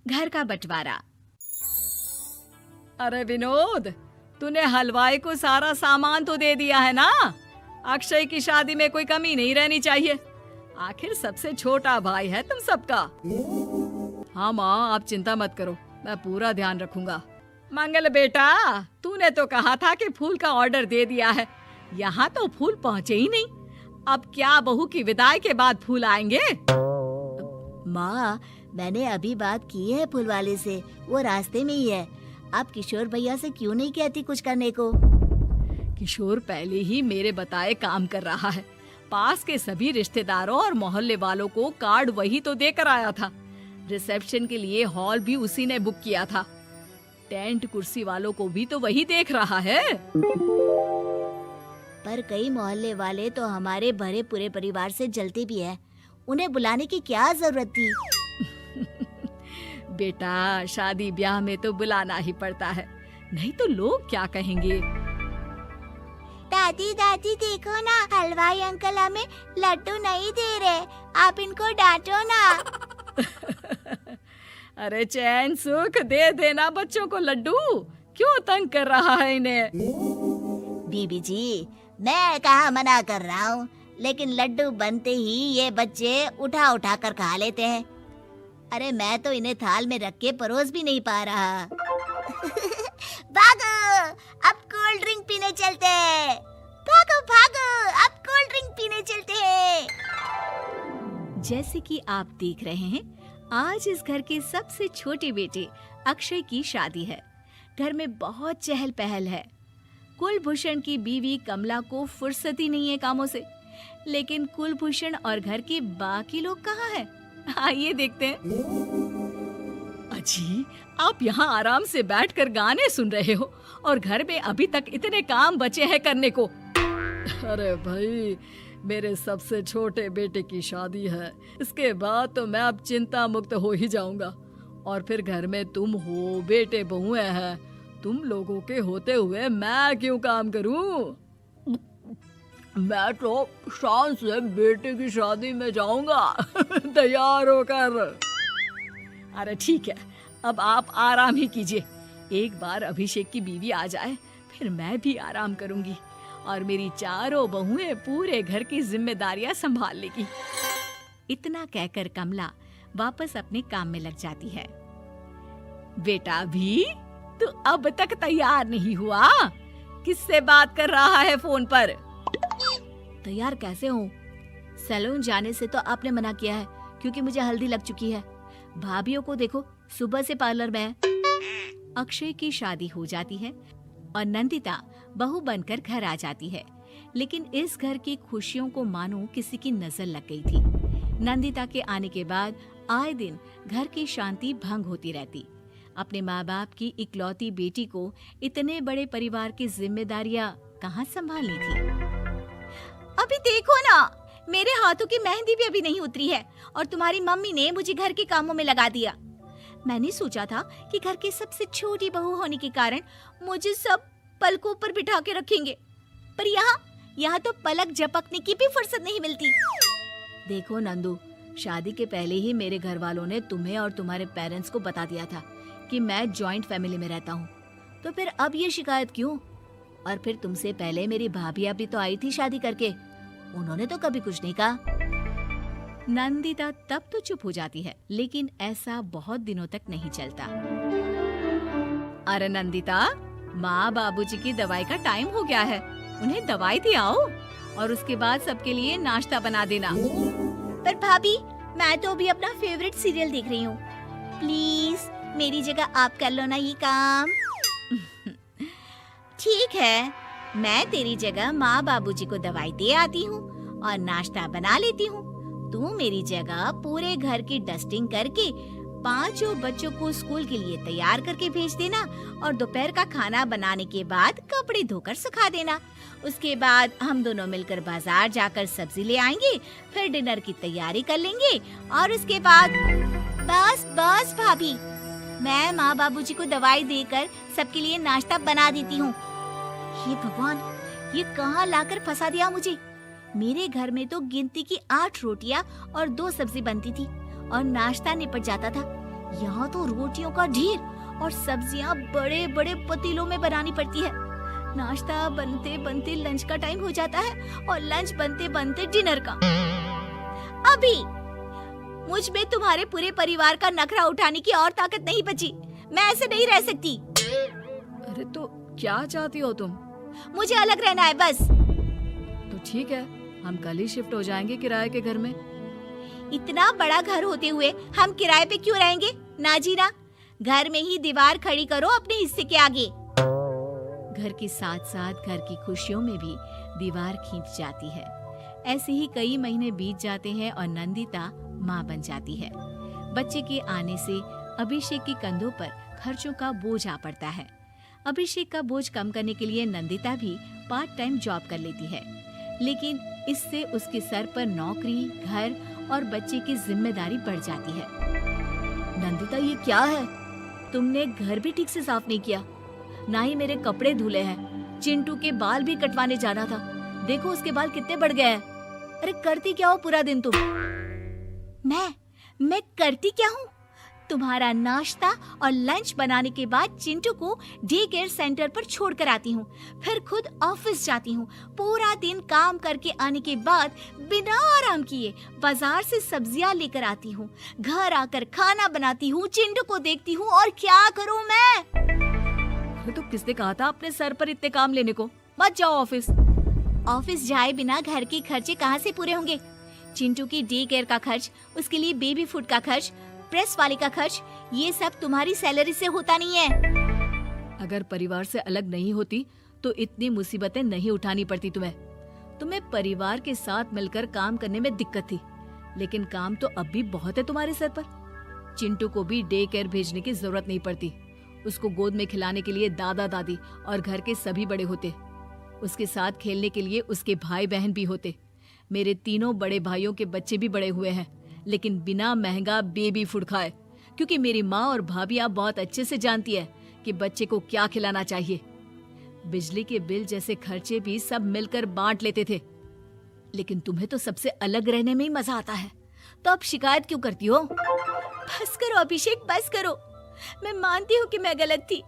घर का बंटवारा। अरे विनोद, तूने हलवाई को सारा सामान तो दे दिया है ना? अक्षय की शादी में कोई कमी नहीं रहनी चाहिए। आखिर सबसे छोटा भाई है तुम सबका। हाँ माँ, आप चिंता मत करो, मैं पूरा ध्यान रखूंगा। मंगल बेटा, तूने तो कहा था कि फूल का ऑर्डर दे दिया है, यहाँ तो फूल पहुँचे ही नहीं। अब क्या बहू की विदाई के बाद फूल आएंगे? माँ, मैंने अभी बात की है फूल वाले से, वो रास्ते में ही है। आप किशोर भैया से क्यों नहीं कहती कुछ करने को? किशोर पहले ही मेरे बताए काम कर रहा है। पास के सभी रिश्तेदारों और मोहल्ले वालों को कार्ड वही तो देकर आया था। रिसेप्शन के लिए हॉल भी उसी ने बुक किया था। टेंट कुर्सी वालों को भी तो वही देख रहा है। पर कई मोहल्ले वाले तो हमारे भरे पूरे परिवार से जलते भी हैं। उन्हें बुलाने की क्या जरूरत थी? बेटा, शादी ब्याह में तो बुलाना ही पड़ता है, नहीं तो लोग क्या कहेंगे। दादी दादी देखो ना, हलवाई अंकल हमें लड्डू नहीं दे रहे, आप इनको डांटो ना। अरे चैन सुख दे देना बच्चों को लड्डू, क्यों तंग कर रहा है इन्हें? बीबी जी, मैं कहाँ मना कर रहा हूँ, लेकिन लड्डू बनते ही ये बच्चे उठा उठा कर खा लेते हैं। अरे मैं तो इन्हें थाल में रख के परोस भी नहीं पा रहा। भागो, अब कोल्ड ड्रिंक पीने चलते हैं। भागो भागो, अब कोल्ड ड्रिंक पीने चलते हैं। जैसे कि आप देख रहे हैं, आज इस घर के सबसे छोटे बेटे अक्षय की शादी है। घर में बहुत चहल पहल है। कुलभूषण की बीवी कमला को फुर्सत ही नहीं है कामों से, लेकिन कुलभूषण और घर के बाकी लोग कहाँ हैं? आइए देखते हैं। अजी, आप यहाँ आराम से बैठकर गाने सुन रहे हो और घर में अभी तक इतने काम बचे हैं करने को। अरे भाई, मेरे सबसे छोटे बेटे की शादी है, इसके बाद तो मैं अब चिंता मुक्त हो ही जाऊंगा। और फिर घर में तुम हो, बेटे बहुएं हैं, तुम लोगों के होते हुए मैं क्यों काम करूं? मैं तो शान से बेटे की शादी में जाऊंगा तैयार होकर। अरे ठीक है, अब आप आराम ही कीजिए। एक बार अभिषेक की बीवी आ जाए, फिर मैं भी आराम करूंगी और मेरी चारों बहुएं पूरे घर की जिम्मेदारियां संभाल लेगी। इतना कहकर कमला वापस अपने काम में लग जाती है। बेटा भी, तू अब तक तैयार नहीं हुआ? किससे बात कर रहा है फोन पर? तैयार कैसे हूँ? सैलून जाने से तो आपने मना किया है, क्योंकि मुझे हल्दी लग चुकी है। भाभीयों को देखो, सुबह से पार्लर में है। अक्षय की शादी हो जाती है और नंदिता बहू बनकर घर आ जाती है, लेकिन इस घर की खुशियों को मानो किसी की नजर लग गई थी। नंदिता के आने के बाद आए दिन घर की शांति भंग होती रहती। अपने माँ बाप की इकलौती बेटी को इतने बड़े परिवार की जिम्मेदारियां कहाँ संभालनी थी। अभी देखो ना, मेरे हाथों की मेहंदी भी अभी नहीं उतरी है और तुम्हारी मम्मी ने मुझे घर के कामों में लगा दिया। मैंने सोचा था कि घर की सबसे छोटी बहू होने के कारण मुझे सब पलकों पर बिठा के रखेंगे, पर यहाँ तो पलक झपकने की भी फुर्सत नहीं मिलती। देखो नंदू, शादी के पहले ही मेरे घर वालों ने तुम्हें और तुम्हारे पेरेंट्स को बता दिया था कि मैं जॉइंट फैमिली में रहता हूँ, तो फिर अब ये शिकायत क्यों? और फिर तुमसे पहले मेरी भाभी भी तो आई थी शादी करके, उन्होंने तो कभी कुछ नहीं कहा। नंदिता तब तो चुप हो जाती है, लेकिन ऐसा बहुत दिनों तक नहीं चलता। अरे नंदिता, माँ बाबूजी की दवाई का टाइम हो गया है, उन्हें दवाई दिलाओ और उसके बाद सबके लिए नाश्ता बना देना। पर भाभी, मैं तो अभी अपना फेवरेट सीरियल देख रही हूँ। प्लीज मेरी जगह आप कर लो ना ये काम। ठीक है, मैं तेरी जगह माँ बाबूजी को दवाई दे आती हूँ और नाश्ता बना लेती हूँ। तू मेरी जगह पूरे घर की डस्टिंग करके 5 बच्चों को स्कूल के लिए तैयार करके भेज देना और दोपहर का खाना बनाने के बाद कपड़े धोकर सुखा देना। उसके बाद हम दोनों मिलकर बाजार जाकर सब्जी ले आएंगे, फिर डिनर की तैयारी कर लेंगे और उसके बाद बस भाभी, मैं माँ बाबूजी को दवाई देकर सबके लिए नाश्ता बना देती हूँ। हे भगवान, ये कहाँ लाकर फंसा दिया मुझे। मेरे घर में तो गिनती की 8 रोटियां और 2 सब्जी बनती थी और नाश्ता निपट जाता था, यहाँ तो रोटियों का ढेर और सब्जियां बड़े बड़े पतीलों में बनानी पड़ती है। नाश्ता बनते बनते लंच का टाइम हो जाता है और लंच बनते बनते डिनर का। अभी मुझ में तुम्हारे पूरे परिवार का नखरा उठाने की और ताकत नहीं बची। मैं ऐसे नहीं रह सकती। अरे तो क्या चाहती हो तुम? मुझे अलग रहना है बस। तो ठीक है, हम कल ही शिफ्ट हो जाएंगे किराए के घर में। इतना बड़ा घर होते हुए हम किराए पे क्यों रहेंगे? ना जी ना, घर में ही दीवार खड़ी करो अपने हिस्से के आगे। घर के साथ साथ घर की खुशियों में भी दीवार खींच जाती है। ऐसे ही कई महीने बीत जाते हैं और नंदिता माँ बन जाती है। बच्चे के आने से अभिषेक के कंधों पर खर्चों का बोझ आ पड़ता है। अभिषेक का बोझ कम करने के लिए नंदिता भी पार्ट टाइम जॉब कर लेती है, लेकिन इससे उसके सर पर नौकरी, घर और बच्चे की जिम्मेदारी बढ़ जाती है। नंदिता, ये क्या है? तुमने घर भी ठीक से साफ नहीं किया, ना ही मेरे कपड़े धुले हैं। चिंटू के बाल भी कटवाने जाना था, देखो उसके बाल कितने बढ़ गए हैं। अरे करती क्या हो पूरा दिन तुम? मैं करती क्या हूँ? तुम्हारा नाश्ता और लंच बनाने के बाद चिंटू को डे केयर सेंटर पर छोड़ कर आती हूँ, फिर खुद ऑफिस जाती हूँ। पूरा दिन काम करके आने के बाद बिना आराम किए बाजार से सब्जियाँ लेकर आती हूँ, घर आकर खाना बनाती हूँ, चिंटू को देखती हूँ और क्या करूँ मैं? अरे तो किसने कहा था अपने सर पर इतने काम लेने को? मत जाओ ऑफिस। ऑफिस जाए बिना घर के खर्चे कहाँ से पूरे होंगे? चिंटू की डे केयर का खर्च, उसके लिए बेबी फूड का खर्च, प्रेस वाले का खर्च, ये सब तुम्हारी सैलरी से होता नहीं है। अगर परिवार से अलग नहीं होती तो इतनी मुसीबतें नहीं उठानी पड़ती तुम्हें। तुम्हें परिवार के साथ मिलकर काम करने में दिक्कत थी, लेकिन काम तो अब भी बहुत है तुम्हारे सर पर। चिंटू को भी डे केयर भेजने की जरूरत नहीं पड़ती। उसको गोद में खिलाने के लिए दादा दादी और घर के सभी बड़े होते। उसके साथ खेलने के लिए उसके भाई बहन भी होते। मेरे तीनों बड़े भाइयों के बच्चे भी बड़े हुए हैं, लेकिन बिना महंगा बेबी फूड खाए, क्योंकि मेरी माँ और भाभियाँ बहुत अच्छे से जानती है कि बच्चे को क्या खिलाना चाहिए। बिजली के बिल जैसे खर्चे भी सब मिलकर बांट लेते थे। लेकिन तुम्हें तो सबसे अलग रहने में ही मजा आता है, तो अब शिकायत क्यों करती हो? बस करो अभिषेक, बस करो। मैं मानती हूँ कि मैं गलत थी।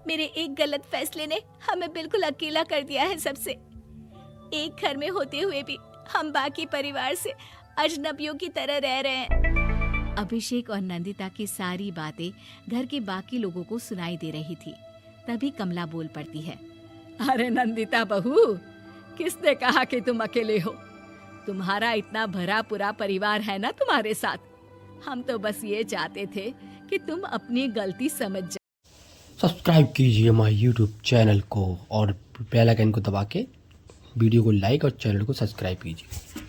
मेरे एक गलत फैसले ने हमें बिल्कुल अकेला कर दिया है सबसे। एक घर में होते हुए भी हम बाकी परिवार से अजनबियों की तरह रह रहे हैं। अभिषेक और नंदिता की सारी बातें घर के बाकी लोगों को सुनाई दे रही थी। तभी कमला बोल पड़ती है। अरे नंदिता बहू, किसने कहा कि तुम अकेले हो? तुम्हारा इतना भरा पूरा परिवार है ना तुम्हारे साथ। हम तो बस ये चाहते थे कि तुम अपनी गलती समझ जाओ। सब्सक्राइब कीजिए हमारे यूट्यूब चैनल को और बेल आइकन को दबा के वीडियो को लाइक और चैनल को सब्सक्राइब कीजिए।